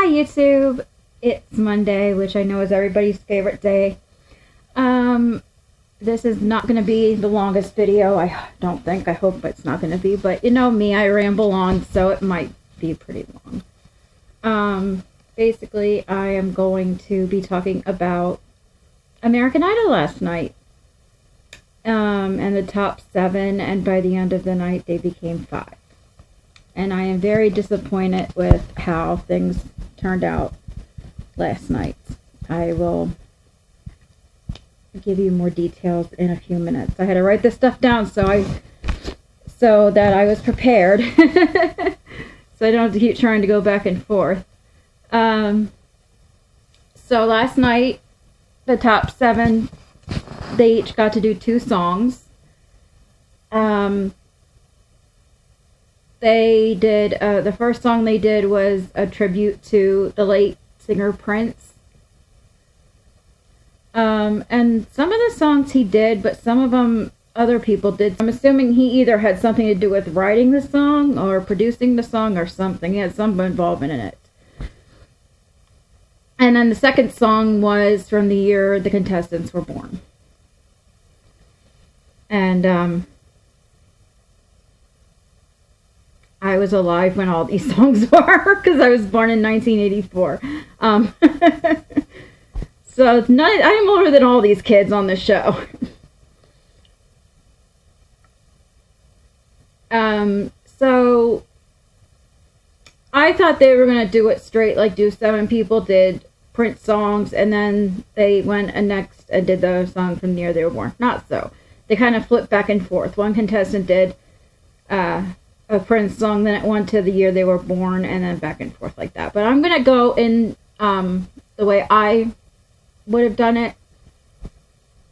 Hi YouTube, it's Monday, which I know is everybody's favorite day. This is not going to be the longest video, I hope it's not going to be, but you know me, I ramble on, so it might be pretty long. Basically, I am going to be talking about American Idol last night, and the top 7, and by the end of the night, they became 5. And I am very disappointed with how things turned out last night. I will give you more details in a few minutes. I had to write this stuff down so that I was prepared. So I don't have to keep trying to go back and forth. So last night, the top 7, they each got to do 2 songs. They did, the first song they did was a tribute to the late singer Prince. And some of the songs he did, but some of them other people did. I'm assuming he either had something to do with writing the song or producing the song or something. He had some involvement in it. And then the second song was from the year the contestants were born. And, I was alive when all these songs were, because I was born in 1984. So I'm older than all these kids on the show. So I thought they were going to do it straight, like do 7 people did Prince songs, and then they went next and did the song from the year they were born. Not so. They kind of flipped back and forth. One contestant did a Prince song, then it went to the year they were born, and then back and forth like that. But I'm going to go in the way I would have done it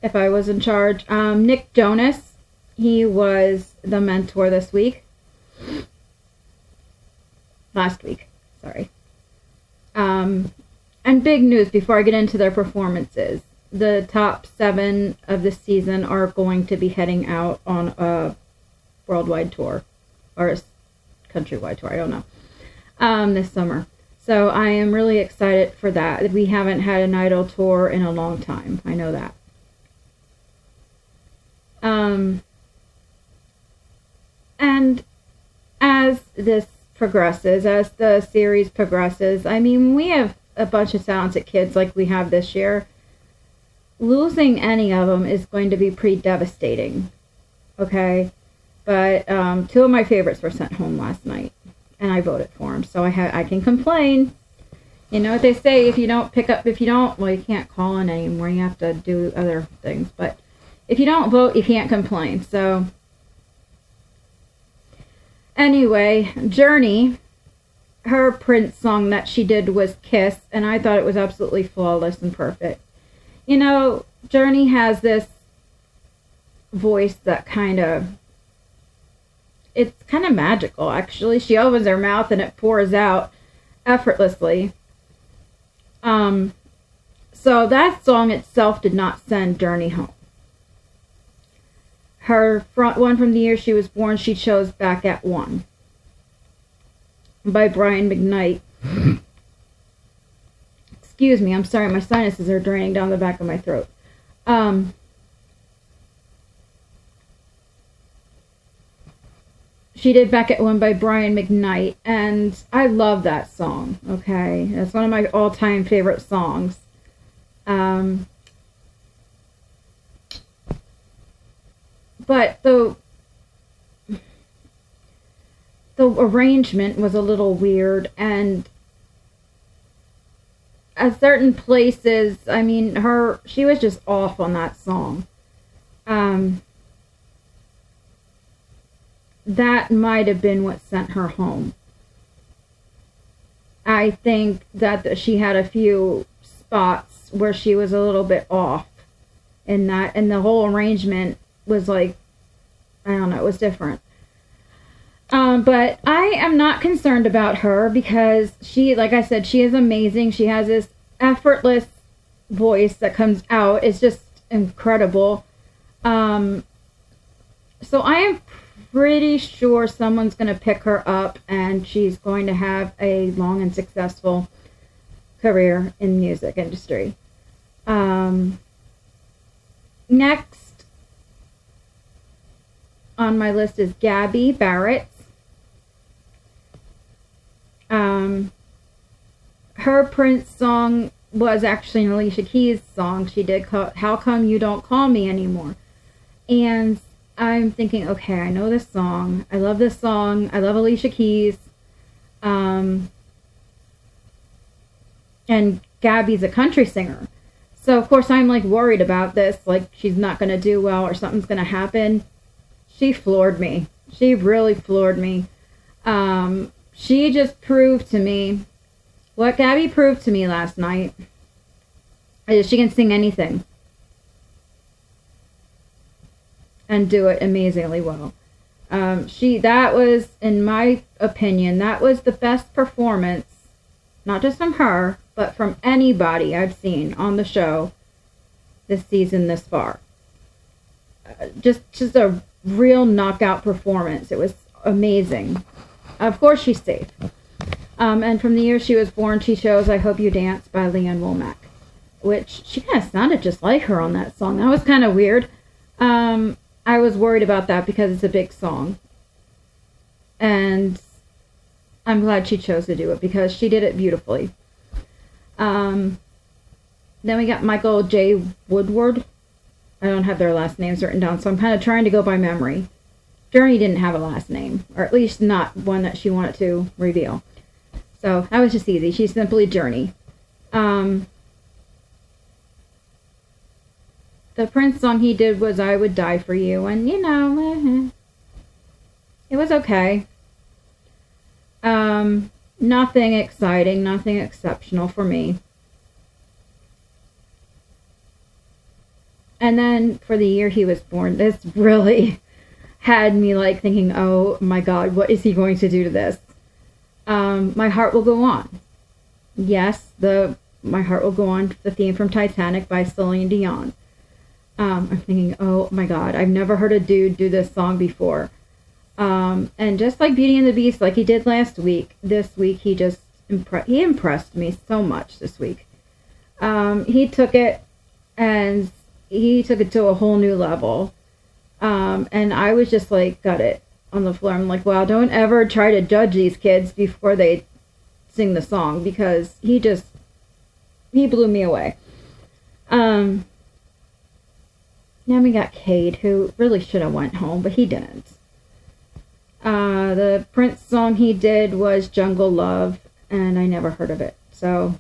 if I was in charge. Nick Jonas, he was the mentor this week. Last week, sorry. And big news before I get into their performances. The top 7 of the season are going to be heading out on a worldwide tour. Or a countrywide tour, I don't know, this summer. So I am really excited for that. We haven't had an Idol tour in a long time. I know that. And as this progresses, as the series progresses, I mean, we have a bunch of talented kids like we have this year. Losing any of them is going to be pretty devastating. Okay? But 2 of my favorites were sent home last night, and I voted for them, so I can complain. You know what they say, if you can't call in anymore, you have to do other things, but if you don't vote, you can't complain. So anyway, Journey, her Prince song that she did was Kiss, and I thought it was absolutely flawless and perfect. You know, Journey has this voice that it's kind of magical, actually. She opens her mouth and it pours out effortlessly. So that song itself did not send Journey home. Her front one from the year she was born, she chose Back at One by Brian McKnight. Excuse me, I'm sorry, my sinuses are draining down the back of my throat. She did Back at One by Brian McKnight, and I love that song, okay? That's one of my all-time favorite songs. But the arrangement was a little weird, and at certain places, I mean, she was just off on that song. That might have been what sent her home. I think that she had a few spots where she was a little bit off in that, and the whole arrangement was like, I don't know, it was different. But I am not concerned about her because she, like I said, she is amazing. She has this effortless voice that comes out. It's just incredible. So I am pretty sure someone's going to pick her up and she's going to have a long and successful career in the music industry. Next on my list is Gabby Barrett. Her Prince song was actually an Alicia Keys song. She did How Come You Don't Call Me Anymore. And I'm thinking, okay, I know this song. I love this song. I love Alicia Keys. And Gabby's a country singer. So, of course, I'm, like, worried about this. Like, she's not going to do well or something's going to happen. She floored me. She really floored me. She just proved to me what Gabby proved to me last night is she can sing anything and do it amazingly well. That was, in my opinion, that was the best performance, not just from her, but from anybody I've seen on the show this season this far. Just a real knockout performance. It was amazing. Of course she's safe. And from the year she was born, she chose I Hope You Dance by Leanne Womack, which she kind of sounded just like her on that song. That was kind of weird. I was worried about that because it's a big song. And I'm glad she chose to do it because she did it beautifully. Then we got Michael J. Woodward. I don't have their last names written down, so I'm kind of trying to go by memory. Journey didn't have a last name, or at least not one that she wanted to reveal. So that was just easy. She's simply Journey. The Prince song he did was I Would Die For You, and you know, it was okay. Nothing exciting, nothing exceptional for me. And then for the year he was born, this really had me like thinking, oh my God, what is he going to do to this? My Heart Will Go On. Yes, My Heart Will Go On, the theme from Titanic by Celine Dion. I'm thinking, oh my God, I've never heard a dude do this song before. And just like Beauty and the Beast, like he did last week, this week he just he impressed me so much this week. He took it to a whole new level. And I was just like, got it on the floor. I'm like, wow, don't ever try to judge these kids before they sing the song because he blew me away. Then we got Cade, who really should have went home, but he didn't. The Prince song he did was Jungle Love, and I never heard of it. So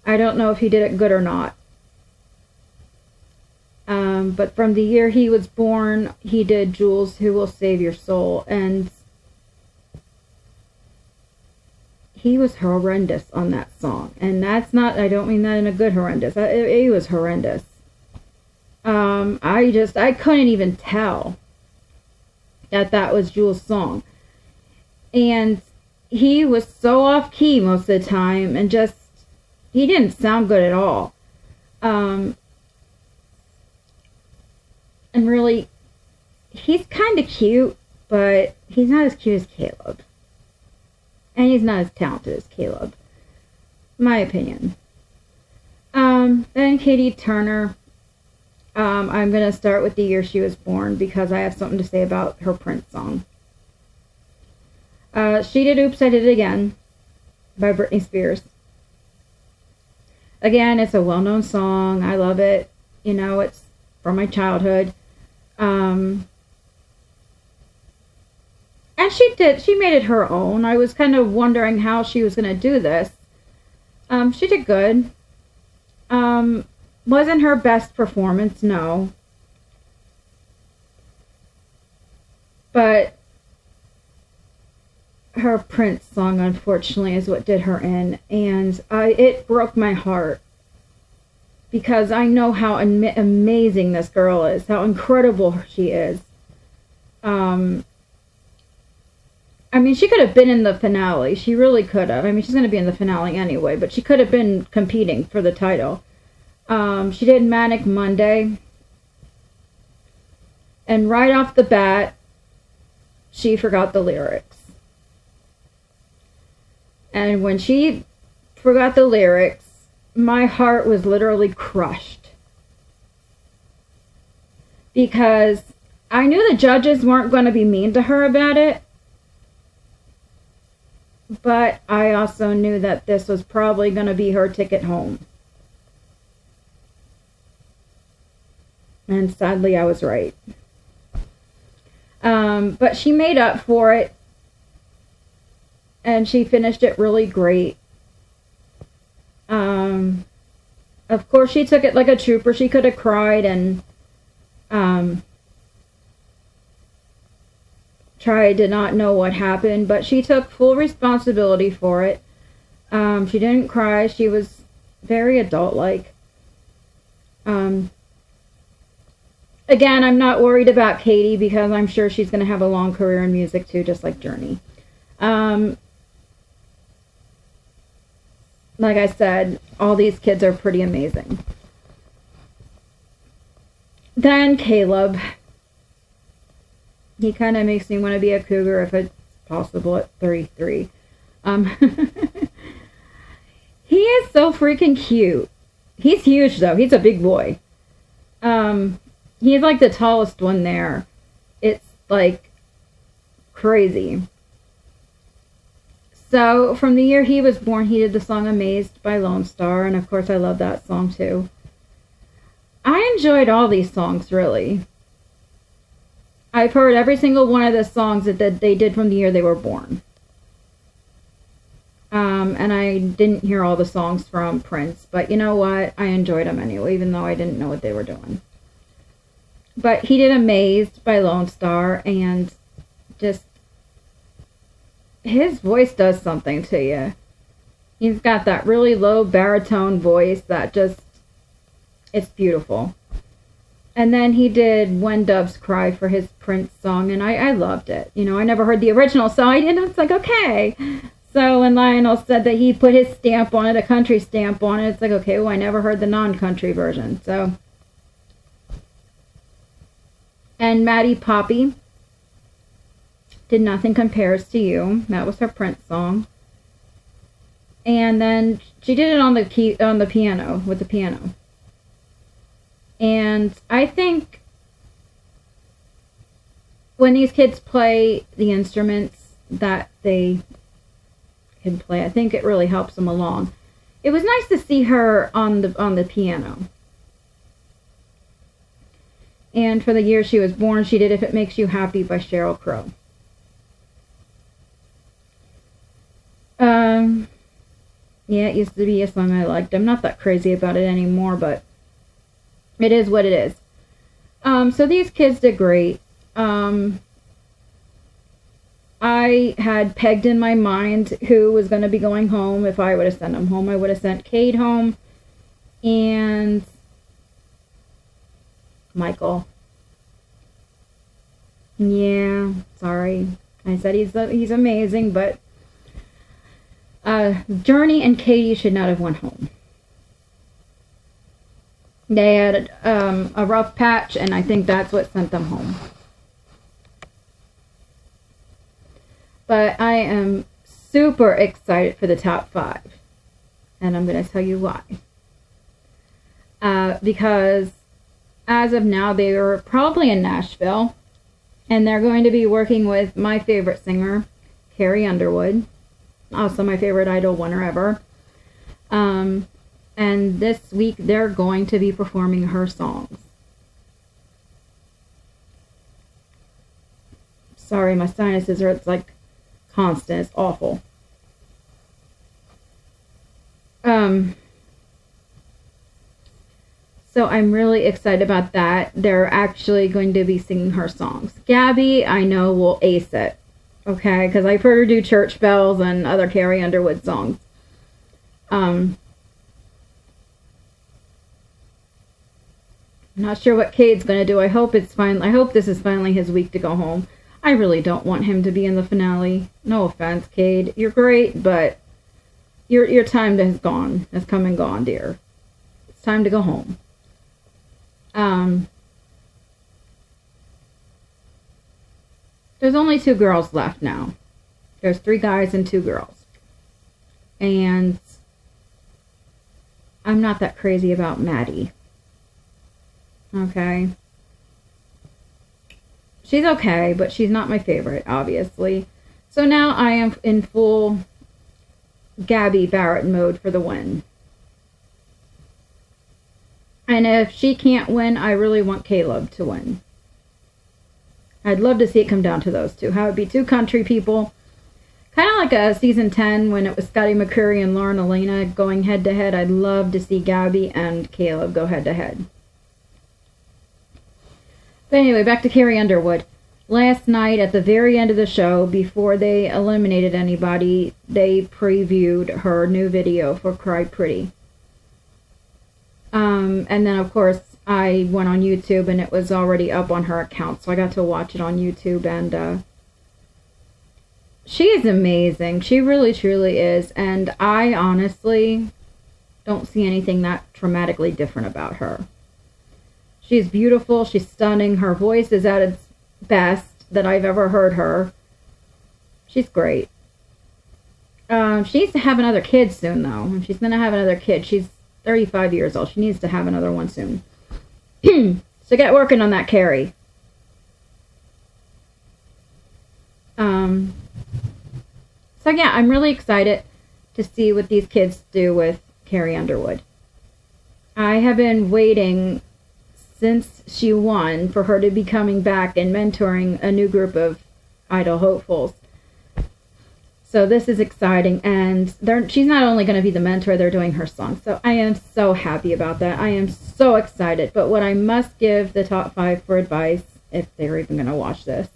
I don't know if he did it good or not. But from the year he was born, he did Jules, Who Will Save Your Soul, and he was horrendous on that song. And that's not, I don't mean that in a good horrendous. He was horrendous. I couldn't even tell that was Jules' song. And he was so off key most of the time, and just, he didn't sound good at all. And really, he's kind of cute, but he's not as cute as Caleb. And he's not as talented as Caleb. My opinion. Then Katie Turner. I'm going to start with the year she was born because I have something to say about her Prince song. She did Oops, I Did It Again by Britney Spears. Again, it's a well-known song. I love it. You know, it's from my childhood. And she made it her own. I was kind of wondering how she was going to do this. She did good. Wasn't her best performance, no. But her Prince song, unfortunately, is what did her in. And it broke my heart. Because I know how amazing this girl is. How incredible she is. I mean, she could have been in the finale. She really could have. I mean, she's going to be in the finale anyway. But she could have been competing for the title. She did Manic Monday. And right off the bat, she forgot the lyrics. And when she forgot the lyrics, my heart was literally crushed. Because I knew the judges weren't going to be mean to her about it. But I also knew that this was probably going to be her ticket home. And sadly, I was right. But she made up for it. And she finished it really great. Of course, she took it like a trooper. She could have cried and tried to not know what happened. But she took full responsibility for it. She didn't cry. She was very adult-like. Again, I'm not worried about Katie because I'm sure she's going to have a long career in music too, just like Journey. Like I said, all these kids are pretty amazing. Then Caleb. He kind of makes me want to be a cougar if it's possible at 33. He is so freaking cute. He's huge though. He's a big boy. He's like the tallest one there. It's like crazy. So from the year he was born, he did the song Amazed by Lone Star. And of course I love that song too. I enjoyed all these songs really. I've heard every single one of the songs that they did from the year they were born. And I didn't hear all the songs from Prince. But you know what? I enjoyed them anyway, even though I didn't know what they were doing. But he did Amazed by Lone Star, and just, his voice does something to you. He's got that really low baritone voice that just, it's beautiful. And then he did When Doves Cry for his Prince song, and I loved it. You know, I never heard the original, so I didn't, it's like, okay. So when Lionel said that he put his stamp on it, a country stamp on it, it's like, okay, well, I never heard the non-country version, so. And Maddie Poppy did Nothing Compares to You. That was her Prince song. And then she did it on the piano, with the piano. And I think when these kids play the instruments that they can play, I think it really helps them along. It was nice to see her on the piano. And for the year she was born, she did If It Makes You Happy by Sheryl Crow. Yeah, it used to be a song I liked. I'm not that crazy about it anymore, but it is what it is. So these kids did great. I had pegged in my mind who was going to be going home if I would have sent them home. I would have sent Cade home and Michael. Yeah, sorry. I said he's amazing, but Journey and Katie should not have went home. They had a rough patch, and I think that's what sent them home. But I am super excited for the top 5. And I'm going to tell you why. Because as of now, they are probably in Nashville. And they're going to be working with my favorite singer, Carrie Underwood. Also my favorite Idol winner ever. And this week, they're going to be performing her songs. Sorry, my sinuses are, it's like constant. It's awful. So I'm really excited about that. They're actually going to be singing her songs. Gabby, I know, will ace it. Okay? Because I've heard her do Church Bells and other Carrie Underwood songs. I'm not sure what Cade's going to do. I hope this is finally his week to go home. I really don't want him to be in the finale. No offense, Cade. You're great, but your time has come and gone, dear. It's time to go home. There's only 2 girls left now. There's 3 guys and 2 girls. And I'm not that crazy about Maddie. Okay. She's okay, but she's not my favorite, obviously. So now I am in full Gabby Barrett mode for the win. And if she can't win, I really want Caleb to win. I'd love to see it come down to those two. How it would be two country people. Kind of like a season 10 when it was Scotty McCreery and Lauren Elena going head to head. I'd love to see Gabby and Caleb go head to head. But anyway, back to Carrie Underwood. Last night, at the very end of the show, before they eliminated anybody, they previewed her new video for Cry Pretty. And then, of course, I went on YouTube, and it was already up on her account, so I got to watch it on YouTube, and she is amazing. She really, truly is, and I honestly don't see anything that dramatically different about her. She's beautiful. She's stunning. Her voice is at its best that I've ever heard her. She's great. She needs to have another kid soon, though. She's going to have another kid. She's 35 years old. She needs to have another one soon. So get working on that, Carrie. So yeah, I'm really excited to see what these kids do with Carrie Underwood. I have been waiting since she won for her to be coming back and mentoring a new group of idol hopefuls. So this is exciting, and she's not only going to be the mentor, they're doing her song. So I am so happy about that. I am so excited. But what I must give the top 5 for advice, if they're even going to watch this,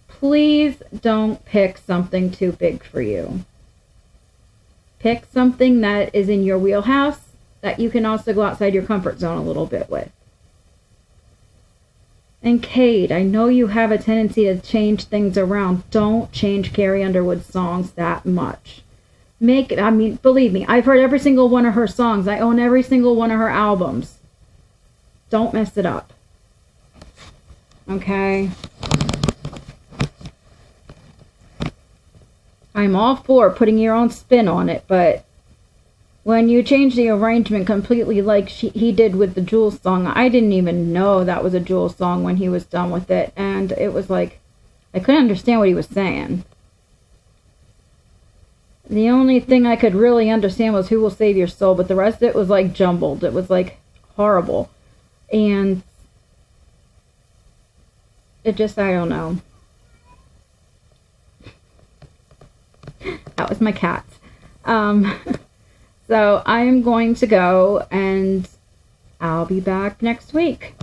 please don't pick something too big for you. Pick something that is in your wheelhouse that you can also go outside your comfort zone a little bit with. And Kate, I know you have a tendency to change things around. Don't change Carrie Underwood's songs that much. Believe me, I've heard every single one of her songs. I own every single one of her albums. Don't mess it up. Okay? I'm all for putting your own spin on it, but when you change the arrangement completely like he did with the Jules song, I didn't even know that was a Jules song when he was done with it. And it was like, I couldn't understand what he was saying. The only thing I could really understand was Who Will Save Your Soul, but the rest of it was like jumbled. It was like horrible. And it just, I don't know. That was my cat. So I'm going to go, and I'll be back next week.